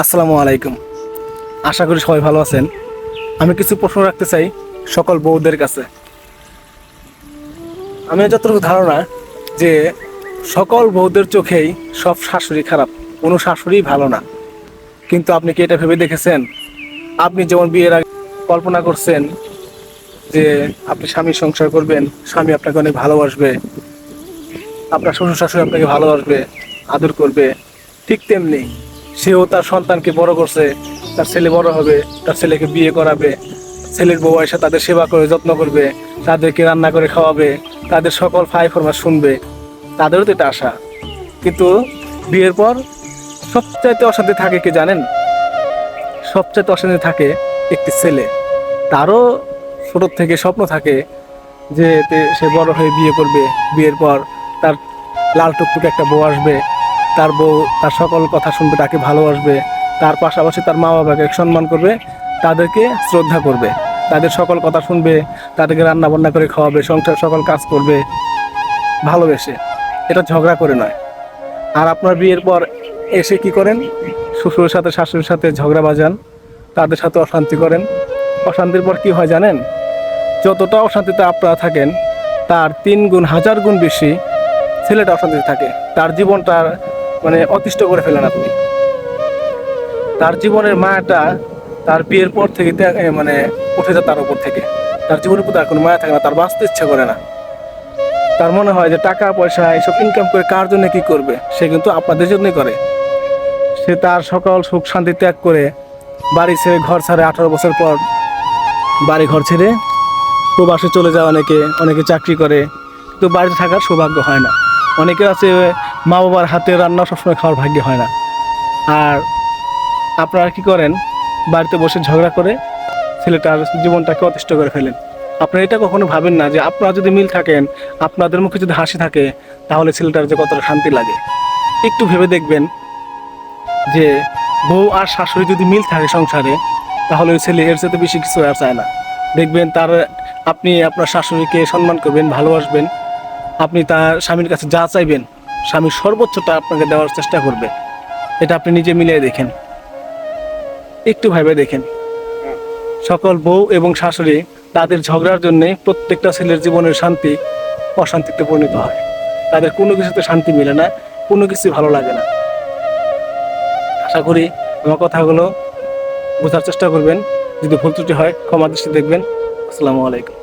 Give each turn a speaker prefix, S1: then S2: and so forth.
S1: আসসালামু আলাইকুম। আশা করি সবাই ভালো আছেন। আমি কিছু প্রশ্ন রাখতে চাই সকল বউদের কাছে। আমি যতটুকু ধারণা যে সকল বউদের চোখেই সব শাশুড়ি খারাপ, কোনো শাশুড়ি ভালো না। কিন্তু আপনি কি এটা ভেবে দেখেছেন? আপনি যেমন বিয়ের আগে কল্পনা করছেন যে আপনি স্বামীর সংসার করবেন, স্বামী আপনাকে অনেক ভালোবাসবে, আপনার শ্বশুর শাশুড়ি আপনাকে ভালোবাসবে, আদর করবে, ঠিক তেমনি সেও তার সন্তানকে বড় করছে, তার ছেলে বড় হবে, তার ছেলেকে বিয়ে করাবে, ছেলের বউ এসে তাদের সেবা করে যত্ন করবে, তাদেরকে রান্না করে খাওয়াবে, তাদের সকল ফাই ফরমাস শুনবে, তাদেরও তো এটা আশা। কিন্তু বিয়ের পর সবচাইতে অশান্তি থাকে কি জানেন? সবচাইতে অশান্তি থাকে একটি ছেলে। তারও ছোটোর থেকে স্বপ্ন থাকে যে সে বড় হয়ে বিয়ে করবে, বিয়ের পর তার লাল টুকটুকে একটা বউ আসবে, তার বউ তার সকল কথা শুনবে, তাকে ভালোবাসবে, তার পাশাপাশি তার মা বাবাকে সম্মান করবে, তাদেরকে শ্রদ্ধা করবে, তাদের সকল কথা শুনবে, তাদেরকে রান্না বান্না করে খাওয়াবে, সংসার সকল কাজ করবে ভালোবেসে, এটা ঝগড়া করে নয়। আর আপনার বিয়ের পর এসে কি করেন? শ্বশুরের সাথে শাশুড়ির সাথে ঝগড়া বাজান, তাদের সাথে অশান্তি করেন। অশান্তির পর কি হয় জানেন? যতটা অশান্তিতে আপনারা থাকেন তার 3 গুণ 1000 গুণ বেশি ছেলেটা অশান্তিতে থাকে। তার জীবনটা অতিষ্ঠ করে ফেলেন আপনি। তার জীবনের মায়াটা তার বিয়ের পর থেকে উঠে যায় তার উপর থেকে। তার জীবনের প্রতি আর কোনো মায়া থাকে না, তার বাঁচতে ইচ্ছা করে না। তার মনে হয় যে টাকা পয়সা এসব ইনকাম করে কার জন্য কি করবে, সে কিন্তু আপনাদের জন্যই করে। সে তার সকল সুখ শান্তি ত্যাগ করে বাড়ি ছেড়ে ঘর ছাড়ে, 18 বছর পর বাড়ি ঘর ছেড়ে প্রবাসে চলে যায়। অনেকে চাকরি করে, কিন্তু বাড়িতে থাকার সৌভাগ্য হয় না। অনেকে আছে মা বাবার হাতে রান্না সবসময় খাওয়ার ভাগ্য হয় না। আর আপনারা কি করেন? বাড়িতে বসে ঝগড়া করে ছেলেটার জীবনটাকে অতিষ্ঠ করে ফেলেন। আপনারা এটা কখনো ভাবেন না যে আপনারা যদি মিল থাকেন, আপনাদের মুখে যদি হাসি থাকে, তাহলে ছেলেটার যে কতটা শান্তি লাগে। একটু ভেবে দেখবেন যে বউ আর শাশুড়ি যদি মিল থাকে সংসারে, তাহলে ওই ছেলে এর সাথে বেশি কিছু আর চায় না। দেখবেন আপনি আপনার শাশুড়িকে সম্মান করবেন, ভালোবাসবেন, আপনি তার স্বামীর কাছে যা চাইবেন স্বামীর সর্বোচ্চটা আপনাকে দেওয়ার চেষ্টা করবে। এটা আপনি নিজে মিলিয়ে দেখেন, একটু ভেবে দেখেন। সকল বউ এবং শাশুড়ি তাদের ঝগড়ার জন্যে প্রত্যেকটা ছেলের জীবনের শান্তি অশান্তিতে পরিণত হয়। তাদের কোনো কিছুতে শান্তি মিলে না, কোনো কিছু ভালো লাগে না। আশা করি আমার কথাগুলো বোঝার চেষ্টা করবেন। যদি ভুল ত্রুটি হয় ক্ষমা দৃষ্টি দেখবেন। আসসালামু আলাইকুম।